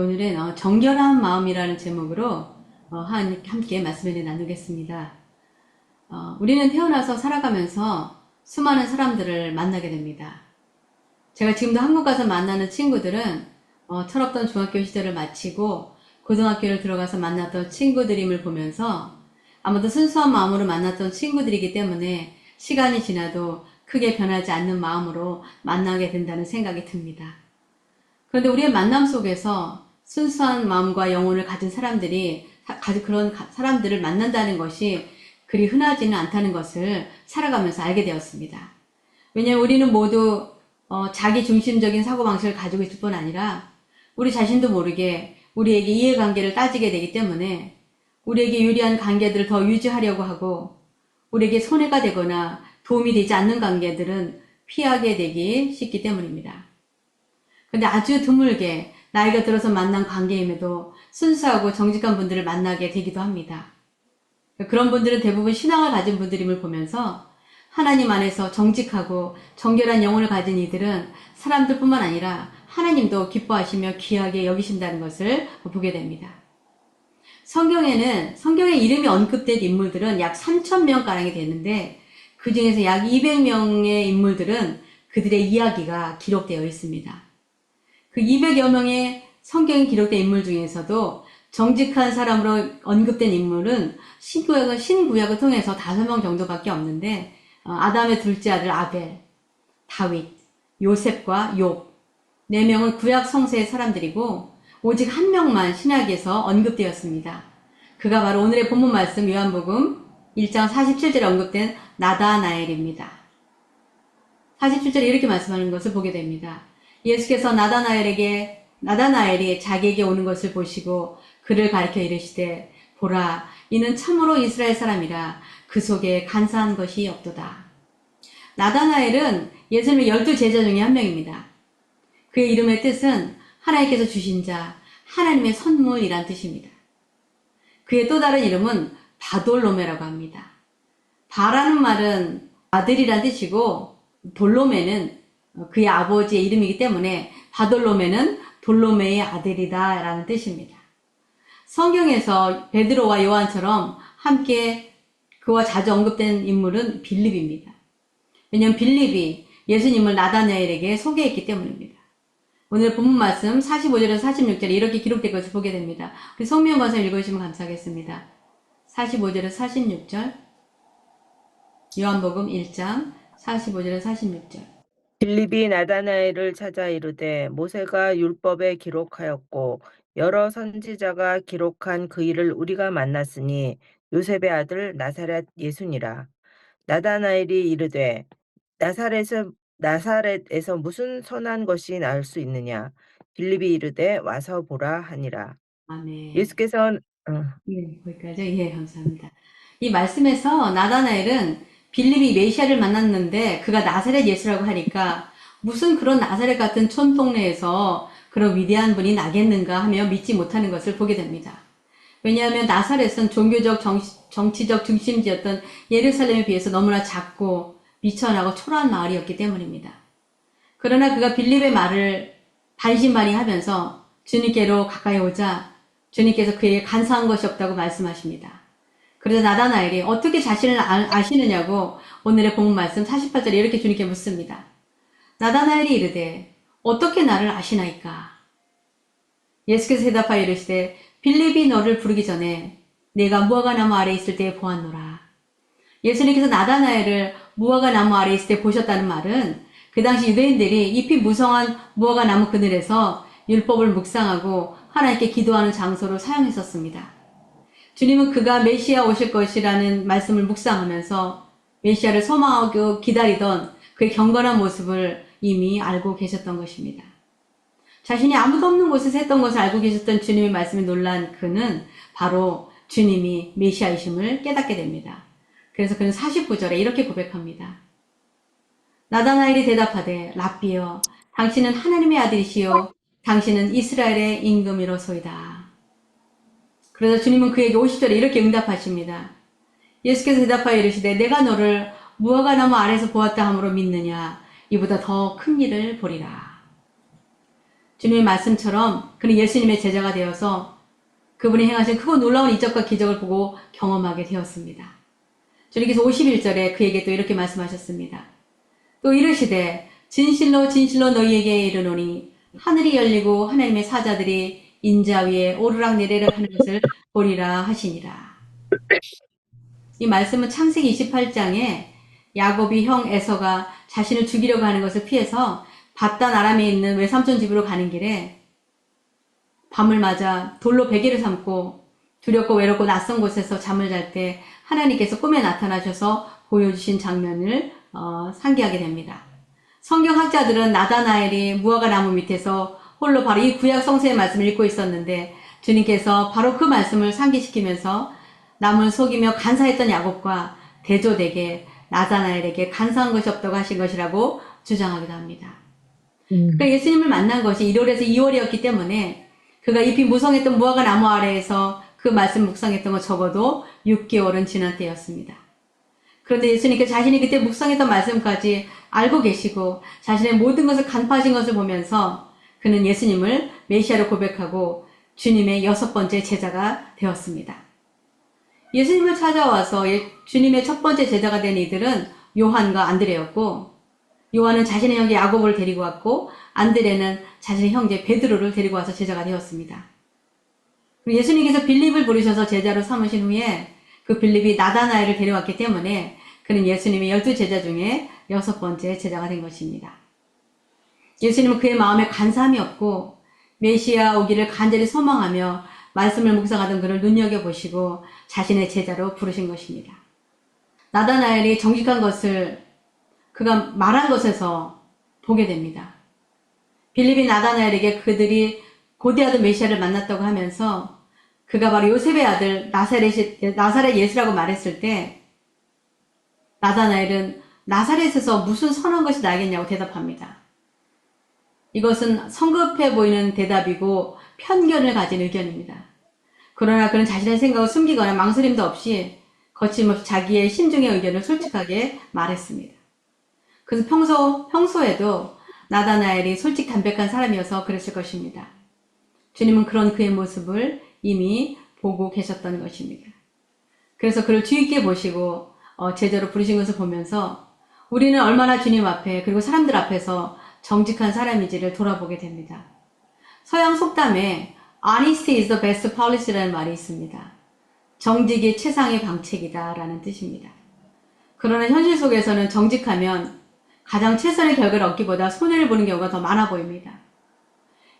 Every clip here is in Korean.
오늘은 정결한 마음이라는 제목으로 함께 말씀을 나누겠습니다. 우리는 태어나서 살아가면서 수많은 사람들을 만나게 됩니다. 제가 지금도 한국 가서 만나는 친구들은 철없던 중학교 시절을 마치고 고등학교를 들어가서 만났던 친구들임을 보면서 아무도 순수한 마음으로 만났던 친구들이기 때문에 시간이 지나도 크게 변하지 않는 마음으로 만나게 된다는 생각이 듭니다. 그런데 우리의 만남 속에서 순수한 마음과 영혼을 가진 사람들이 그런 사람들을 만난다는 것이 그리 흔하지는 않다는 것을 살아가면서 알게 되었습니다. 왜냐하면 우리는 모두 자기 중심적인 사고방식을 가지고 있을 뿐 아니라 우리 자신도 모르게 우리에게 이해관계를 따지게 되기 때문에 우리에게 유리한 관계들을 더 유지하려고 하고 우리에게 손해가 되거나 도움이 되지 않는 관계들은 피하게 되기 쉽기 때문입니다. 근데 아주 드물게 나이가 들어서 만난 관계임에도 순수하고 정직한 분들을 만나게 되기도 합니다. 그런 분들은 대부분 신앙을 가진 분들임을 보면서 하나님 안에서 정직하고 정결한 영혼을 가진 이들은 사람들뿐만 아니라 하나님도 기뻐하시며 귀하게 여기신다는 것을 보게 됩니다. 성경에 이름이 언급된 인물들은 약 3,000명가량이 되는데 그 중에서 약 200명의 인물들은 그들의 이야기가 기록되어 있습니다. 그 200여 명의 성경에 기록된 인물 중에서도 정직한 사람으로 언급된 인물은 신구약을 통해서 5명 정도밖에 없는데 아담의 둘째 아들 아벨, 다윗, 요셉과 욥 4명은 구약 성서의 사람들이고 오직 1명만 신약에서 언급되었습니다. 그가 바로 오늘의 본문 말씀 요한복음 1장 47절에 언급된 나다나엘입니다. 47절에 이렇게 말씀하는 것을 보게 됩니다. 예수께서 나다나엘이 자기에게 오는 것을 보시고 그를 가리켜 이르시되 보라 이는 참으로 이스라엘 사람이라 그 속에 간사한 것이 없도다. 나다나엘은 예수님의 12제자 중에 한 명입니다. 그의 이름의 뜻은 하나님께서 주신 자, 하나님의 선물이란 뜻입니다. 그의 또 다른 이름은 바돌로메라고 합니다. 바라는 말은 아들이란 뜻이고 돌로메는 그의 아버지의 이름이기 때문에 바돌로메는 돌로메의 아들이다 라는 뜻입니다. 성경에서 베드로와 요한처럼 함께 그와 자주 언급된 인물은 빌립입니다. 왜냐하면 빌립이 예수님을 나다나엘에게 소개했기 때문입니다. 오늘 본문 말씀 45절에서 46절에 이렇게 기록된 것을 보게 됩니다. 우리 성명 권사 읽어주시면 감사하겠습니다. 45절에서 46절 요한복음 1장 45절에서 46절 빌립이 나다나엘을 찾아 이르되 모세가 율법에 기록하였고 여러 선지자가 기록한 그 일을 우리가 만났으니 요셉의 아들 나사렛 예수니라. 나다나엘이 이르되 나사렛에서 무슨 선한 것이 나올 수 있느냐. 빌립이 이르되 와서 보라 하니라. 아멘. 예수께서 네, 거기까지. 예, 감사합니다. 이 말씀에서 나다나엘은 빌립이 메시아를 만났는데 그가 나사렛 예수라고 하니까 무슨 그런 나사렛 같은 촌동네에서 그런 위대한 분이 나겠는가 하며 믿지 못하는 것을 보게 됩니다. 왜냐하면 나사렛은 종교적, 정치적 중심지였던 예루살렘에 비해서 너무나 작고 미천하고 초라한 마을이었기 때문입니다. 그러나 그가 빌립의 말을 반신반의하면서 주님께로 가까이 오자 주님께서 그에게 간사한 것이 없다고 말씀하십니다. 그래서 나다나엘이 어떻게 자신을 아시느냐고 오늘의 본문 말씀 48절에 이렇게 주님께 묻습니다. 나다나엘이 이르되 어떻게 나를 아시나이까? 예수께서 대답하여 이르시되 빌립이 너를 부르기 전에 내가 무화과 나무 아래 있을 때에 보았노라. 예수님께서 나다나엘을 무화과 나무 아래 있을 때 보셨다는 말은 그 당시 유대인들이 잎이 무성한 무화과 나무 그늘에서 율법을 묵상하고 하나님께 기도하는 장소로 사용했었습니다. 주님은 그가 메시아 오실 것이라는 말씀을 묵상하면서 메시아를 소망하고 기다리던 그의 경건한 모습을 이미 알고 계셨던 것입니다. 자신이 아무도 없는 곳에서 했던 것을 알고 계셨던 주님의 말씀에 놀란 그는 바로 주님이 메시아이심을 깨닫게 됩니다. 그래서 그는 49절에 이렇게 고백합니다. 나다나엘이 대답하되 랍비여 당신은 하나님의 아들이시요 당신은 이스라엘의 임금이로소이다. 그래서 주님은 그에게 50절에 이렇게 응답하십니다. 예수께서 대답하여 이르시되 내가 너를 무화과 나무 아래서 보았다 함으로 믿느냐 이보다 더 큰 일을 보리라. 주님의 말씀처럼 그는 예수님의 제자가 되어서 그분이 행하신 크고 놀라운 이적과 기적을 보고 경험하게 되었습니다. 주님께서 51절에 그에게 또 이렇게 말씀하셨습니다. 또 이르시되 진실로 진실로 너희에게 이르노니 하늘이 열리고 하나님의 사자들이 인자 위에 오르락내리락 하는 것을 보리라 하시니라. 이 말씀은 창세기 28장에 야곱이 형 에서가 자신을 죽이려고 하는 것을 피해서 바단 아람에 있는 외삼촌 집으로 가는 길에 밤을 맞아 돌로 베개를 삼고 두렵고 외롭고 낯선 곳에서 잠을 잘 때 하나님께서 꿈에 나타나셔서 보여주신 장면을 상기하게 됩니다. 성경학자들은 나다나엘이 무화과 나무 밑에서 홀로 바로 이 구약 성서의 말씀을 읽고 있었는데 주님께서 바로 그 말씀을 상기시키면서 남을 속이며 간사했던 야곱과 대조되게 나다나엘에게 간사한 것이 없다고 하신 것이라고 주장하기도 합니다. 그러니까 예수님을 만난 것이 1월에서 2월이었기 때문에 그가 잎이 무성했던 무화과 나무 아래에서 그 말씀 묵상했던 건 적어도 6개월은 지난 때였습니다. 그런데 예수님께서 자신이 그때 묵상했던 말씀까지 알고 계시고 자신의 모든 것을 간파하신 것을 보면서 그는 예수님을 메시아로 고백하고 주님의 6번째 제자가 되었습니다. 예수님을 찾아와서 주님의 첫 번째 제자가 된 이들은 요한과 안드레였고 요한은 자신의 형제 야고보를 데리고 왔고 안드레는 자신의 형제 베드로를 데리고 와서 제자가 되었습니다. 그리고 예수님께서 빌립을 부르셔서 제자로 삼으신 후에 그 빌립이 나다나엘을 데려왔기 때문에 그는 예수님의 12제자 중에 6번째 제자가 된 것입니다. 예수님은 그의 마음에 간사함이 없고 메시아 오기를 간절히 소망하며 말씀을 묵상하던 그를 눈여겨보시고 자신의 제자로 부르신 것입니다. 나다나엘이 정직한 것을 그가 말한 것에서 보게 됩니다. 빌립이 나다나엘에게 그들이 고대하던 메시아를 만났다고 하면서 그가 바로 요셉의 아들 나사렛 예수라고 말했을 때 나다나엘은 나사렛에서 무슨 선한 것이 나겠냐고 대답합니다. 이것은 성급해 보이는 대답이고 편견을 가진 의견입니다. 그러나 그는 자신의 생각을 숨기거나 망설임도 없이 거침없이 자기의 심중의 의견을 솔직하게 말했습니다. 그래서 평소에도 나다나엘이 솔직 담백한 사람이어서 그랬을 것입니다. 주님은 그런 그의 모습을 이미 보고 계셨던 것입니다. 그래서 그를 주의 있게 보시고 제자로 부르신 것을 보면서 우리는 얼마나 주님 앞에 그리고 사람들 앞에서 정직한 사람인지를 돌아보게 됩니다. 서양 속담에 Honesty is the best policy라는 말이 있습니다. 정직이 최상의 방책이다 라는 뜻입니다. 그러나 현실 속에서는 정직하면 가장 최선의 결과를 얻기보다 손해를 보는 경우가 더 많아 보입니다.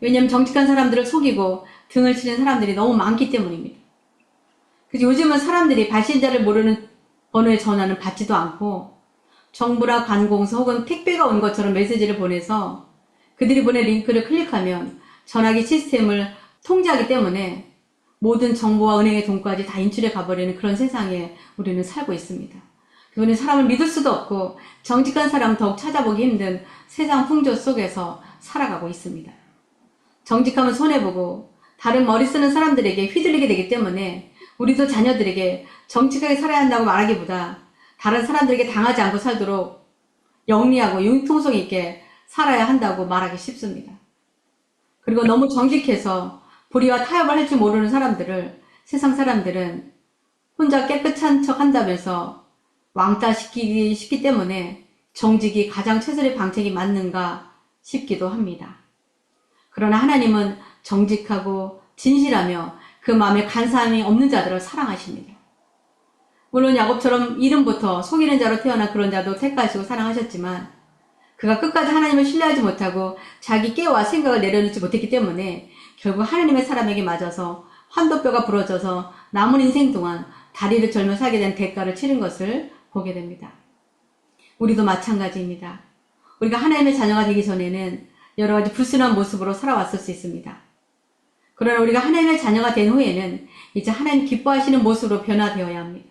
왜냐하면 정직한 사람들을 속이고 등을 치는 사람들이 너무 많기 때문입니다. 그래서 요즘은 사람들이 발신자를 모르는 번호의 전화는 받지도 않고 정부나 관공서 혹은 택배가 온 것처럼 메시지를 보내서 그들이 보낸 링크를 클릭하면 전화기 시스템을 통제하기 때문에 모든 정보와 은행의 돈까지 다 인출해 가버리는 그런 세상에 우리는 살고 있습니다. 우리는 사람을 믿을 수도 없고 정직한 사람은 더욱 찾아보기 힘든 세상 풍조 속에서 살아가고 있습니다. 정직하면 손해보고 다른 머리 쓰는 사람들에게 휘둘리게 되기 때문에 우리도 자녀들에게 정직하게 살아야 한다고 말하기보다 다른 사람들에게 당하지 않고 살도록 영리하고 융통성 있게 살아야 한다고 말하기 쉽습니다. 그리고 너무 정직해서 불의와 타협을 할 줄 모르는 사람들을 세상 사람들은 혼자 깨끗한 척 한다면서 왕따시키기 쉽기 때문에 정직이 가장 최선의 방책이 맞는가 싶기도 합니다. 그러나 하나님은 정직하고 진실하며 그 마음에 간사함이 없는 자들을 사랑하십니다. 물론 야곱처럼 이름부터 속이는 자로 태어난 그런 자도 택하시고 사랑하셨지만 그가 끝까지 하나님을 신뢰하지 못하고 자기 깨와 생각을 내려놓지 못했기 때문에 결국 하나님의 사람에게 맞아서 환도뼈가 부러져서 남은 인생 동안 다리를 절며 살게 된 대가를 치른 것을 보게 됩니다. 우리도 마찬가지입니다. 우리가 하나님의 자녀가 되기 전에는 여러 가지 불순한 모습으로 살아왔을 수 있습니다. 그러나 우리가 하나님의 자녀가 된 후에는 이제 하나님 기뻐하시는 모습으로 변화되어야 합니다.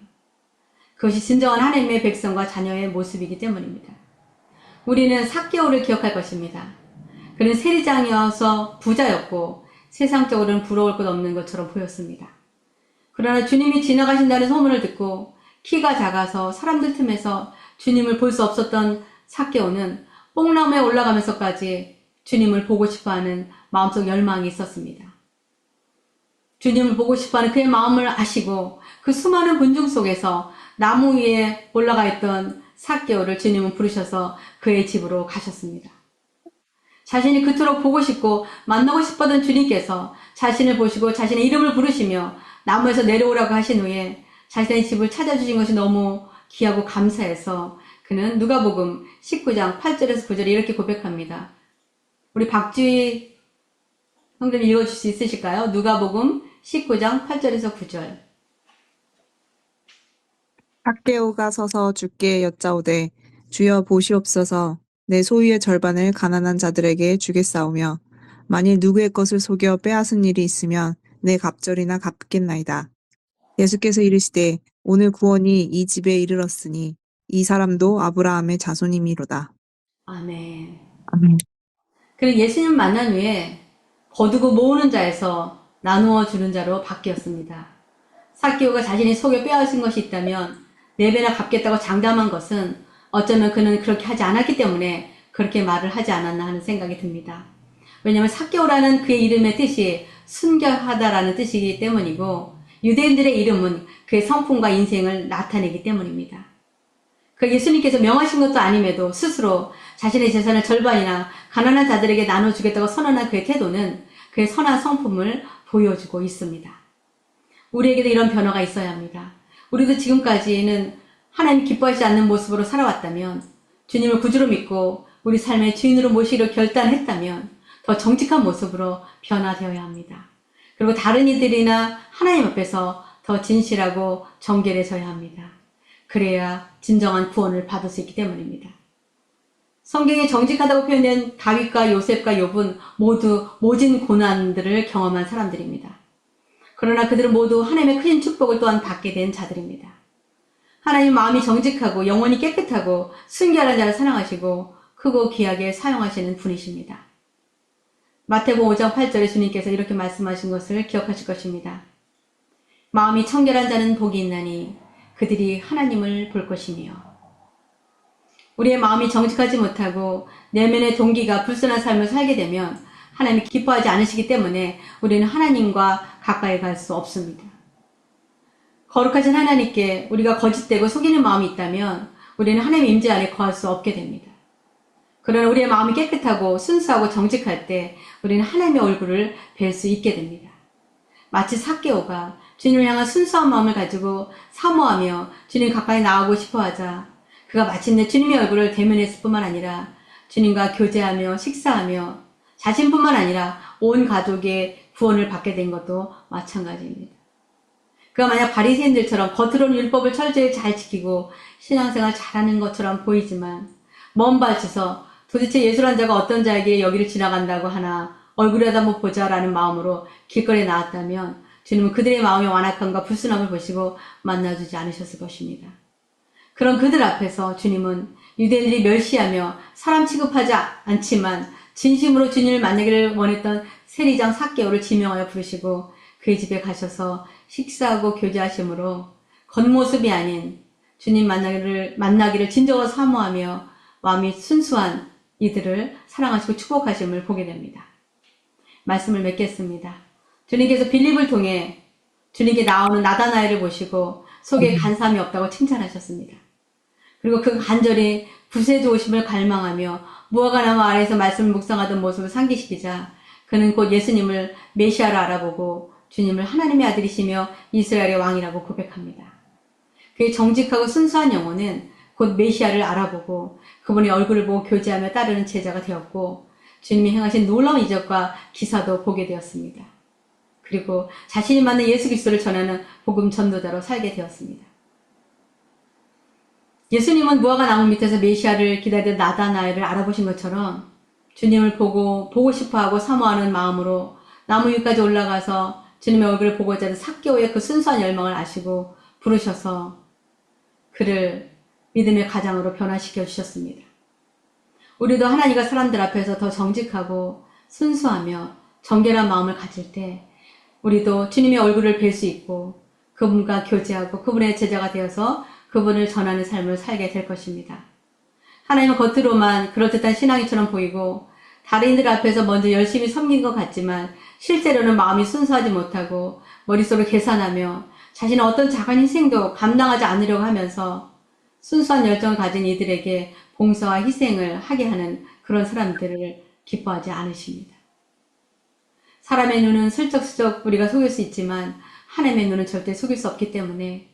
그것이 진정한 하나님의 백성과 자녀의 모습이기 때문입니다. 우리는 삭개오를 기억할 것입니다. 그는 세리장이어서 부자였고 세상적으로는 부러울 것 없는 것처럼 보였습니다. 그러나 주님이 지나가신다는 소문을 듣고 키가 작아서 사람들 틈에서 주님을 볼 수 없었던 삭개오는 뽕나무에 올라가면서까지 주님을 보고 싶어하는 마음속 열망이 있었습니다. 주님을 보고 싶어하는 그의 마음을 아시고 그 수많은 군중 속에서 나무 위에 올라가 있던 삭개오를 주님은 부르셔서 그의 집으로 가셨습니다. 자신이 그토록 보고 싶고 만나고 싶었던 주님께서 자신을 보시고 자신의 이름을 부르시며 나무에서 내려오라고 하신 후에 자신의 집을 찾아주신 것이 너무 귀하고 감사해서 그는 누가복음 19장 8절에서 9절에 이렇게 고백합니다. 우리 박주희 형님 읽어줄 수 있으실까요? 누가복음 19장 8절에서 9절. 삭개오가 서서 주께 여짜오되 주여 보시옵소서 내 소유의 절반을 가난한 자들에게 주겠사오며 만일 누구의 것을 속여 빼앗은 일이 있으면 내 갑절이나 갚겠나이다. 예수께서 이르시되 오늘 구원이 이 집에 이르렀으니 이 사람도 아브라함의 자손이미로다. 아멘. 아멘. 그리고 예수님 만난 후에 거두고 모으는 자에서 나누어 주는 자로 바뀌었습니다. 삭개오가 자신이 속여 빼앗은 것이 있다면 4배나 갚겠다고 장담한 것은 어쩌면 그는 그렇게 하지 않았기 때문에 그렇게 말을 하지 않았나 하는 생각이 듭니다. 왜냐하면 삭개오라는 그의 이름의 뜻이 순결하다라는 뜻이기 때문이고 유대인들의 이름은 그의 성품과 인생을 나타내기 때문입니다. 그 예수님께서 명하신 것도 아님에도 스스로 자신의 재산을 절반이나 가난한 자들에게 나눠주겠다고 선언한 그의 태도는 그의 선한 성품을 보여주고 있습니다. 우리에게도 이런 변화가 있어야 합니다. 우리도 지금까지는 하나님 기뻐하지 않는 모습으로 살아왔다면, 주님을 구주로 믿고 우리 삶의 주인으로 모시기로 결단했다면 더 정직한 모습으로 변화되어야 합니다. 그리고 다른 이들이나 하나님 앞에서 더 진실하고 정결해져야 합니다. 그래야 진정한 구원을 받을 수 있기 때문입니다. 성경에 정직하다고 표현된 다윗과 요셉과 욥은 모두 모진 고난들을 경험한 사람들입니다. 그러나 그들은 모두 하나님의 큰 축복을 또한 받게 된 자들입니다. 하나님 마음이 정직하고 영혼이 깨끗하고 순결한 자를 사랑하시고 크고 귀하게 사용하시는 분이십니다. 마태복음 5장 8절에 주님께서 이렇게 말씀하신 것을 기억하실 것입니다. 마음이 청결한 자는 복이 있나니 그들이 하나님을 볼 것이며. 우리의 마음이 정직하지 못하고 내면의 동기가 불순한 삶을 살게 되면 하나님이 기뻐하지 않으시기 때문에 우리는 하나님과 가까이 갈 수 없습니다. 거룩하신 하나님께 우리가 거짓되고 속이는 마음이 있다면 우리는 하나님의 임재 안에 거할 수 없게 됩니다. 그러나 우리의 마음이 깨끗하고 순수하고 정직할 때 우리는 하나님의 얼굴을 뵐 수 있게 됩니다. 마치 삭개오가 주님을 향한 순수한 마음을 가지고 사모하며 주님 가까이 나가고 싶어하자 그가 마침내 주님의 얼굴을 대면했을 뿐만 아니라 주님과 교제하며 식사하며 자신뿐만 아니라 온 가족의 구원을 받게 된 것도 마찬가지입니다. 그가 만약 바리새인들처럼 겉으로는 율법을 철저히 잘 지키고 신앙생활 잘하는 것처럼 보이지만 먼 발치서 도대체 예수란 자가 어떤 자에게 여기를 지나간다고 하나 얼굴이라도 한번 보자라는 마음으로 길거리에 나왔다면 주님은 그들의 마음의 완악함과 불순함을 보시고 만나주지 않으셨을 것입니다. 그런 그들 앞에서 주님은 유대인들이 멸시하며 사람 취급하지 않지만 진심으로 주님을 만나기를 원했던 세리장 삭개오를 지명하여 부르시고 그의 집에 가셔서 식사하고 교제하심으로 겉모습이 아닌 주님 만나기를 진정으로 사모하며 마음이 순수한 이들을 사랑하시고 축복하심을 보게 됩니다. 말씀을 맺겠습니다. 주님께서 빌립을 통해 주님께 나오는 나다나엘을 보시고 속에 간삼이 없다고 칭찬하셨습니다. 그리고 그 간절히 구세 좋으심을 갈망하며 무화과 나무 아래에서 말씀을 묵상하던 모습을 상기시키자 그는 곧 예수님을 메시아로 알아보고 주님을 하나님의 아들이시며 이스라엘의 왕이라고 고백합니다. 그의 정직하고 순수한 영혼은 곧 메시아를 알아보고 그분의 얼굴을 보고 교제하며 따르는 제자가 되었고 주님이 행하신 놀라운 이적과 기사도 보게 되었습니다. 그리고 자신이 맞는 예수 그리스도를 전하는 복음 전도자로 살게 되었습니다. 예수님은 무화과 나무 밑에서 메시아를 기다리던 나다나엘을 알아보신 것처럼 주님을 보고 싶어하고 사모하는 마음으로 나무 위까지 올라가서 주님의 얼굴을 보고자 하는 삭개오의 그 순수한 열망을 아시고 부르셔서 그를 믿음의 가장으로 변화시켜 주셨습니다. 우리도 하나님과 사람들 앞에서 더 정직하고 순수하며 정결한 마음을 가질 때 우리도 주님의 얼굴을 뵐 수 있고 그분과 교제하고 그분의 제자가 되어서 그분을 전하는 삶을 살게 될 것입니다. 하나님은 겉으로만 그럴듯한 신앙이처럼 보이고 다른이들 앞에서 먼저 열심히 섬긴 것 같지만 실제로는 마음이 순수하지 못하고 머릿속으로 계산하며 자신의 어떤 작은 희생도 감당하지 않으려고 하면서 순수한 열정을 가진 이들에게 봉사와 희생을 하게 하는 그런 사람들을 기뻐하지 않으십니다. 사람의 눈은 슬쩍슬쩍 우리가 속일 수 있지만 하나님의 눈은 절대 속일 수 없기 때문에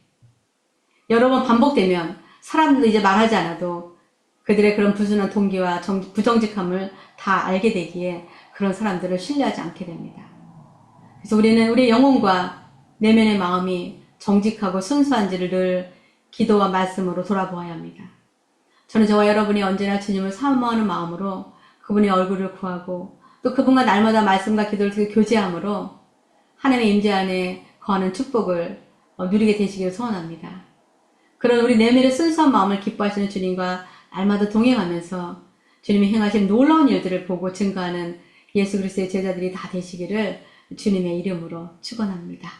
여러 번 반복되면 사람들도 이제 말하지 않아도 그들의 그런 부순한 동기와 부정직함을 다 알게 되기에 그런 사람들을 신뢰하지 않게 됩니다. 그래서 우리는 우리의 영혼과 내면의 마음이 정직하고 순수한지를 늘 기도와 말씀으로 돌아보아야 합니다. 저는 저와 여러분이 언제나 주님을 사모하는 마음으로 그분의 얼굴을 구하고 또 그분과 날마다 말씀과 기도를 통해 교제함으로 하나님의 임재 안에 거하는 축복을 누리게 되시기를 소원합니다. 그런 우리 내면의 순수한 마음을 기뻐하시는 주님과 날마다 동행하면서 주님이 행하신 놀라운 일들을 보고 증거하는 예수 그리스도의 제자들이 다 되시기를 주님의 이름으로 축원합니다.